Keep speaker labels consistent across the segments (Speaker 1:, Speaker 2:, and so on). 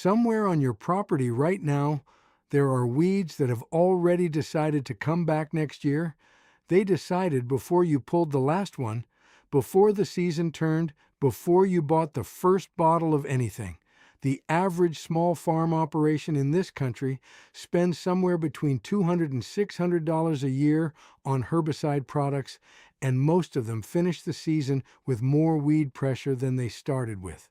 Speaker 1: Somewhere on your property right now, there are weeds that have already decided to come back next year. They decided before you pulled the last one, before the season turned, before you bought the first bottle of anything. The average small farm operation in this country spends somewhere between $200 and $600 a year on herbicide products, and most of them finish the season with more weed pressure than they started with.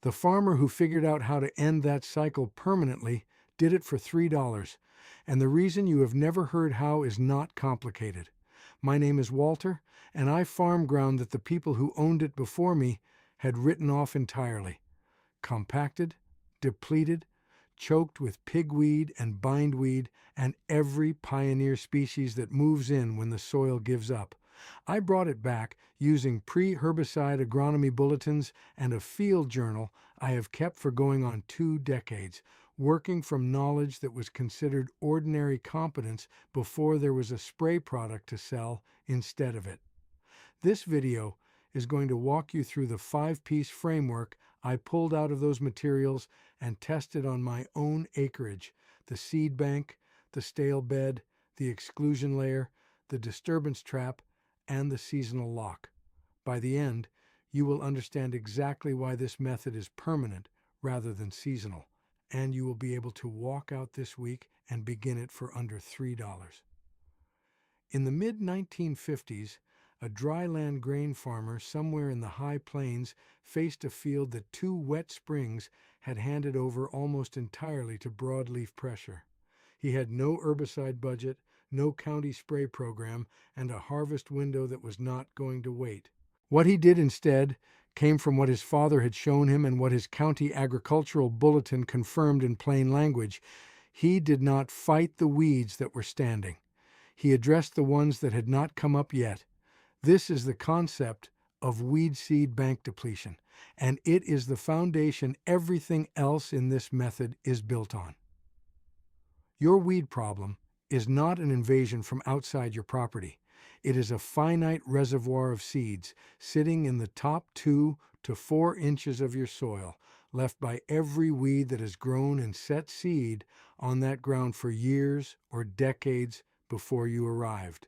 Speaker 1: The farmer who figured out how to end that cycle permanently did it for $3, and the reason you have never heard how is not complicated. My name is Walter, and I farm ground that the people who owned it before me had written off entirely. Compacted, depleted, choked with pigweed and bindweed and every pioneer species that moves in when the soil gives up. I brought it back using pre-herbicide agronomy bulletins and a field journal I have kept for going on 2 decades, working from knowledge that was considered ordinary competence before there was a spray product to sell instead of it. This video is going to walk you through the 5-piece framework I pulled out of those materials and tested on my own acreage: the seed bank, the stale bed, the exclusion layer, the disturbance trap, and the seasonal lock. By the end, you will understand exactly why this method is permanent rather than seasonal, and you will be able to walk out this week and begin it for under $3. In the mid-1950s, a dryland grain farmer somewhere in the high plains faced a field that 2 wet springs had handed over almost entirely to broadleaf pressure. He had no herbicide budget, no county spray program, and a harvest window that was not going to wait. What he did instead came from what his father had shown him and what his county agricultural bulletin confirmed in plain language. He did not fight the weeds that were standing. He addressed the ones that had not come up yet. This is the concept of weed seed bank depletion, and it is the foundation everything else in this method is built on. Your weed problem is not an invasion from outside your property. It is a finite reservoir of seeds sitting in the top 2 to 4 inches of your soil, left by every weed that has grown and set seed on that ground for years or decades before you arrived.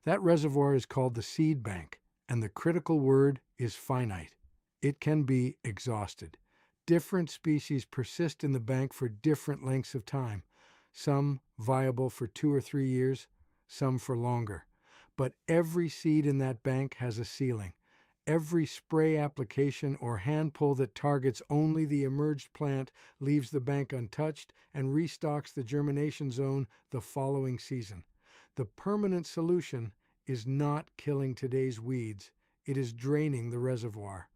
Speaker 1: That reservoir is called the seed bank, and the critical word is finite. It can be exhausted. Different species persist in the bank for different lengths of time, some viable for 2 or 3 years, some for longer. But every seed in that bank has a ceiling. Every spray application or hand pull that targets only the emerged plant leaves the bank untouched and restocks the germination zone the following season. The permanent solution is not killing today's weeds. It is draining the reservoir.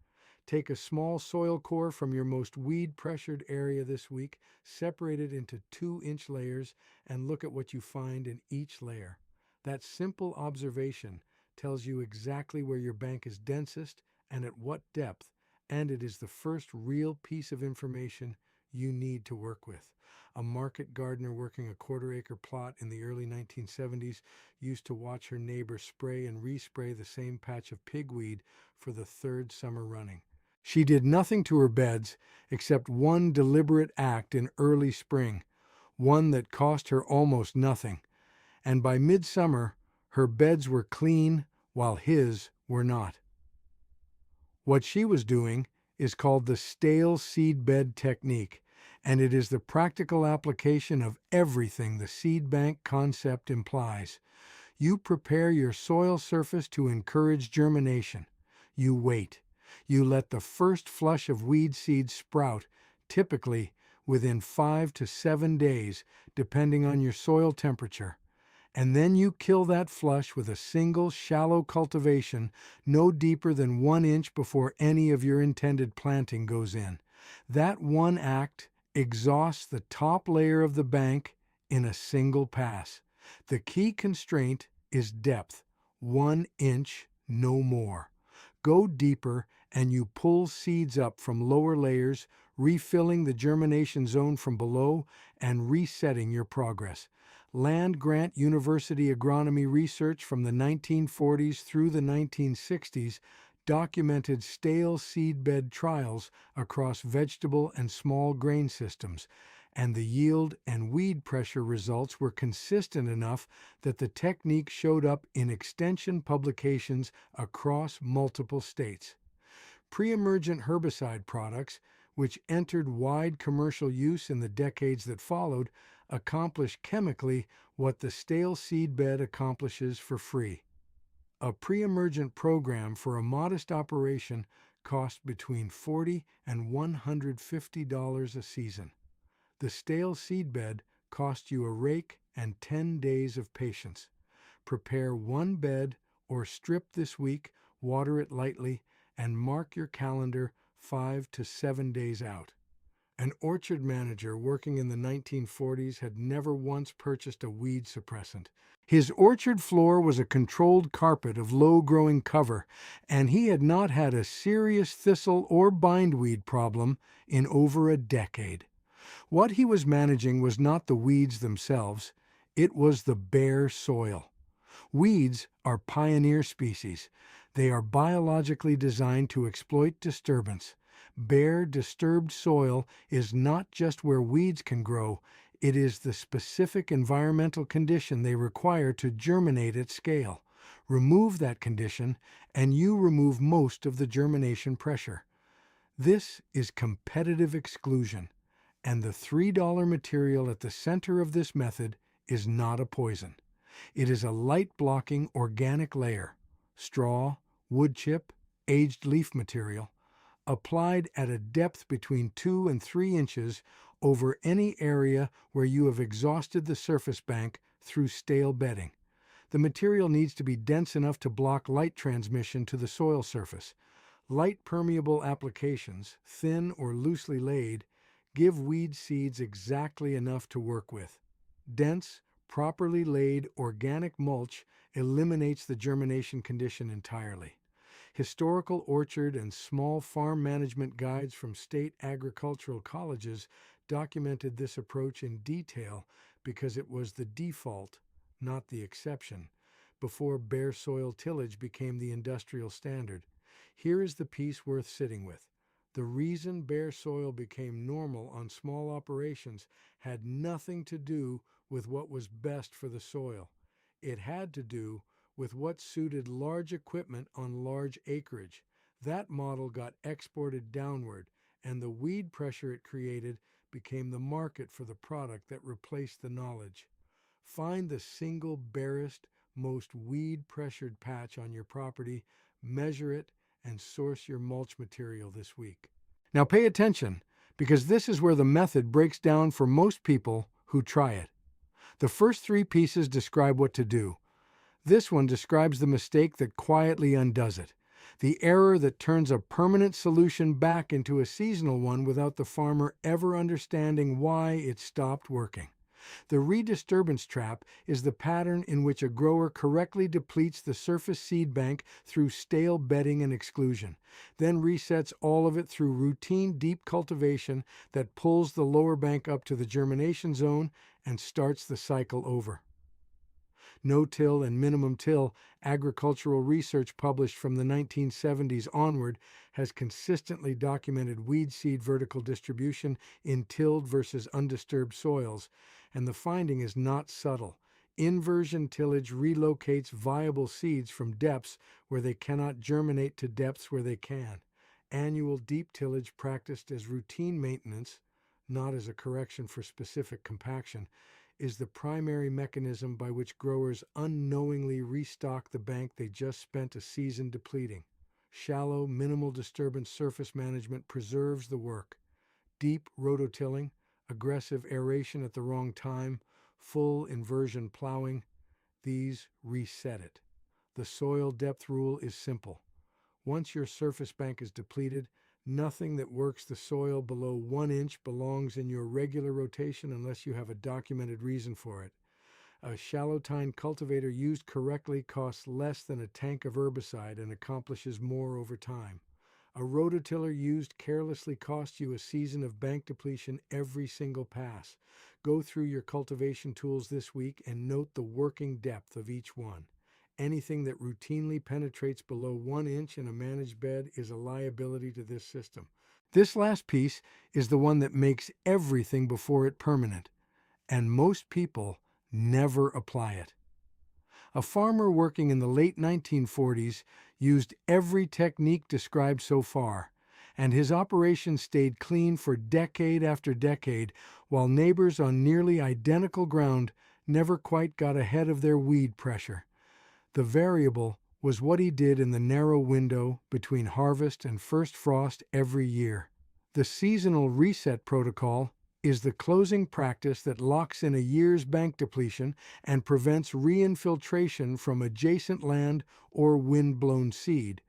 Speaker 1: Take a small soil core from your most weed-pressured area this week, separate it into 2-inch layers, and look at what you find in each layer. That simple observation tells you exactly where your bank is densest and at what depth, and it is the first real piece of information you need to work with. A market gardener working a 1/4-acre plot in the early 1970s used to watch her neighbor spray and respray the same patch of pigweed for the 3rd summer running. She did nothing to her beds except one deliberate act in early spring, one that cost her almost nothing, and by midsummer her beds were clean while his were not. What she was doing is called the stale seed bed technique, and it is the practical application of everything the seed bank concept implies. You prepare your soil surface to encourage germination. You wait. You let the first flush of weed seeds sprout, typically within 5 to 7 days, depending on your soil temperature. And then you kill that flush with a single shallow cultivation no deeper than 1 inch before any of your intended planting goes in. That one act exhausts the top layer of the bank in a single pass. The key constraint is depth, 1 inch, no more. Go deeper and you pull seeds up from lower layers, refilling the germination zone from below and resetting your progress. Land-grant university agronomy research from the 1940s through the 1960s documented stale seedbed trials across vegetable and small grain systems, and the yield and weed pressure results were consistent enough that the technique showed up in extension publications across multiple states. Pre-emergent herbicide products, which entered wide commercial use in the decades that followed, accomplish chemically what the stale seedbed accomplishes for free. A pre-emergent program for a modest operation cost between $40 and $150 a season. The stale seedbed cost you a rake and 10 days of patience. Prepare one bed or strip this week, water it lightly, and mark your calendar 5 to 7 days out. An orchard manager working in the 1940s had never once purchased a weed suppressant. His orchard floor was a controlled carpet of low-growing cover, and he had not had a serious thistle or bindweed problem in over a decade. What he was managing was not the weeds themselves, it was the bare soil. Weeds are pioneer species. They are biologically designed to exploit disturbance. Bare, disturbed soil is not just where weeds can grow, it is the specific environmental condition they require to germinate at scale. Remove that condition, and you remove most of the germination pressure. This is competitive exclusion, and the $3 material at the center of this method is not a poison. It is a light-blocking organic layer, straw, wood chip, aged leaf material, applied at a depth between 2 and 3 inches over any area where you have exhausted the surface bank through stale bedding. The material needs to be dense enough to block light transmission to the soil surface. Light-permeable applications, thin or loosely laid, give weed seeds exactly enough to work with. Dense, properly laid organic mulch eliminates the germination condition entirely. Historical orchard and small farm management guides from state agricultural colleges documented this approach in detail because it was the default, not the exception, before bare soil tillage became the industrial standard. Here is the piece worth sitting with. The reason bare soil became normal on small operations had nothing to do with what was best for the soil. It had to do with what suited large equipment on large acreage. That model got exported downward, and the weed pressure it created became the market for the product that replaced the knowledge. Find the single barest, most weed-pressured patch on your property, measure it, and source your mulch material this week. Now pay attention, because this is where the method breaks down for most people who try it. The first 3 pieces describe what to do. This one describes the mistake that quietly undoes it, the error that turns a permanent solution back into a seasonal one without the farmer ever understanding why it stopped working. The redisturbance trap is the pattern in which a grower correctly depletes the surface seed bank through stale bedding and exclusion, then resets all of it through routine deep cultivation that pulls the lower bank up to the germination zone and starts the cycle over. No-till and minimum-till agricultural research published from the 1970s onward has consistently documented weed seed vertical distribution in tilled versus undisturbed soils, and the finding is not subtle. Inversion tillage relocates viable seeds from depths where they cannot germinate to depths where they can. Annual deep tillage practiced as routine maintenance, not as a correction for specific compaction, is the primary mechanism by which growers unknowingly restock the bank they just spent a season depleting. Shallow, minimal disturbance surface management preserves the work. Deep rototilling, aggressive aeration at the wrong time, full inversion plowing, these reset it. The soil depth rule is simple. Once your surface bank is depleted, nothing that works the soil below 1 inch belongs in your regular rotation unless you have a documented reason for it. A shallow tine cultivator used correctly costs less than a tank of herbicide and accomplishes more over time. A rototiller used carelessly costs you a season of bank depletion every single pass. Go through your cultivation tools this week and note the working depth of each one. Anything that routinely penetrates below 1 inch in a managed bed is a liability to this system. This last piece is the one that makes everything before it permanent, and most people never apply it. A farmer working in the late 1940s used every technique described so far, and his operation stayed clean for decade after decade, while neighbors on nearly identical ground never quite got ahead of their weed pressure. The variable was what he did in the narrow window between harvest and first frost every year. The seasonal reset protocol is the closing practice that locks in a year's bank depletion and prevents reinfiltration from adjacent land or wind-blown seed,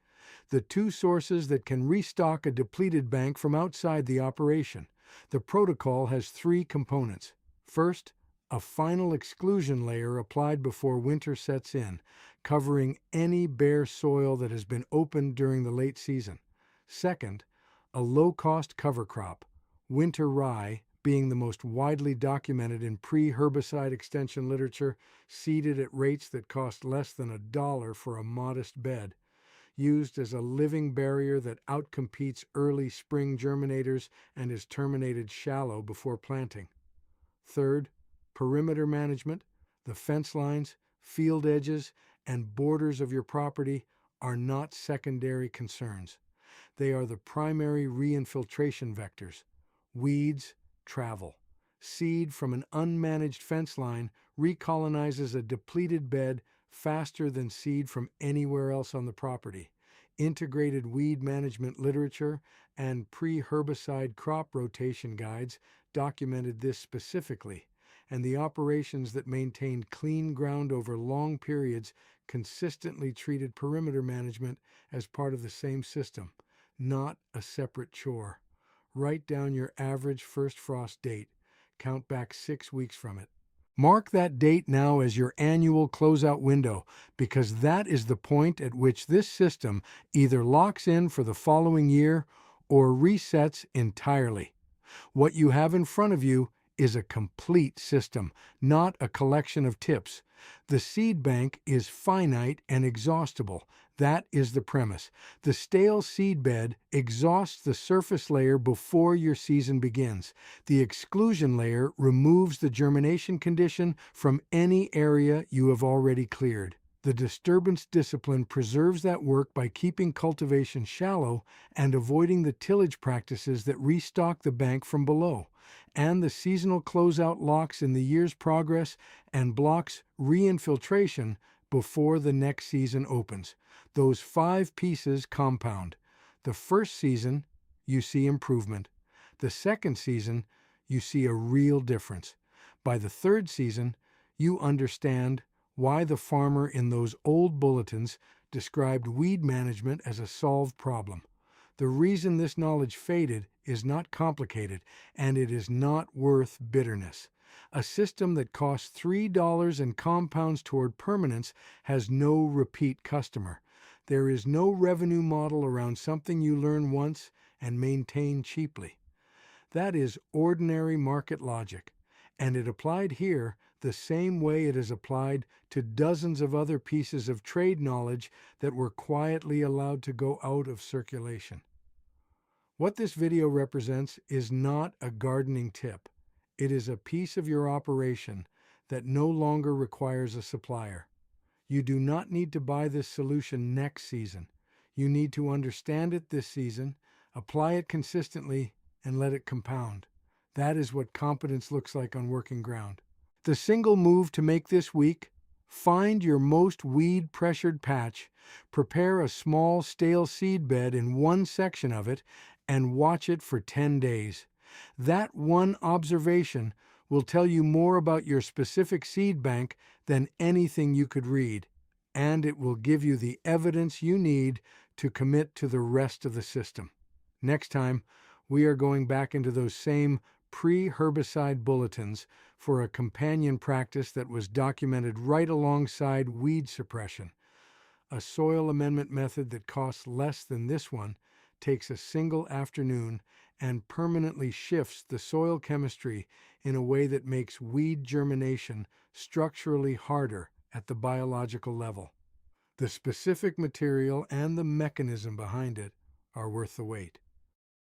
Speaker 1: the two sources that can restock a depleted bank from outside the operation. The protocol has three components. First, a final exclusion layer applied before winter sets in, covering any bare soil that has been opened during the late season. Second, a low-cost cover crop, winter rye being the most widely documented in pre-herbicide extension literature, seeded at rates that cost less than $1 for a modest bed, used as a living barrier that outcompetes early spring germinators and is terminated shallow before planting. Third, perimeter management. The fence lines, field edges, and borders of your property are not secondary concerns. They are the primary reinfiltration vectors. Weeds travel. Seed from an unmanaged fence line recolonizes a depleted bed faster than seed from anywhere else on the property. Integrated weed management literature and pre-herbicide crop rotation guides documented this specifically, and the operations that maintained clean ground over long periods consistently treated perimeter management as part of the same system, not a separate chore. Write down your average first frost date. Count back 6 weeks from it. Mark that date now as your annual closeout window, because that is the point at which this system either locks in for the following year or resets entirely. What you have in front of you is a complete system, not a collection of tips. The seed bank is finite and exhaustible. That is the premise. The stale seed bed exhausts the surface layer before your season begins. The exclusion layer removes the germination condition from any area you have already cleared. The disturbance discipline preserves that work by keeping cultivation shallow and avoiding the tillage practices that restock the bank from below. And the seasonal closeout locks in the year's progress and blocks reinfiltration before the next season opens. Those 5 pieces compound. The first season, you see improvement. The second season, you see a real difference. By the third season, you understand why the farmer in those old bulletins described weed management as a solved problem. The reason this knowledge faded is not complicated, and it is not worth bitterness. A system that costs $3 and compounds toward permanence has no repeat customer. There is no revenue model around something you learn once and maintain cheaply. That is ordinary market logic, and it applied here the same way it is applied to dozens of other pieces of trade knowledge that were quietly allowed to go out of circulation. What this video represents is not a gardening tip. It is a piece of your operation that no longer requires a supplier. You do not need to buy this solution next season. You need to understand it this season, apply it consistently, and let it compound. That is what competence looks like on working ground. The single move to make this week: find your most weed-pressured patch, prepare a small stale seed bed in one section of it, and watch it for 10 days. That one observation will tell you more about your specific seed bank than anything you could read, and it will give you the evidence you need to commit to the rest of the system. Next time, we are going back into those same pre-herbicide bulletins for a companion practice that was documented right alongside weed suppression. A soil amendment method that costs less than this one, takes a single afternoon, and permanently shifts the soil chemistry in a way that makes weed germination structurally harder at the biological level. The specific material and the mechanism behind it are worth the wait.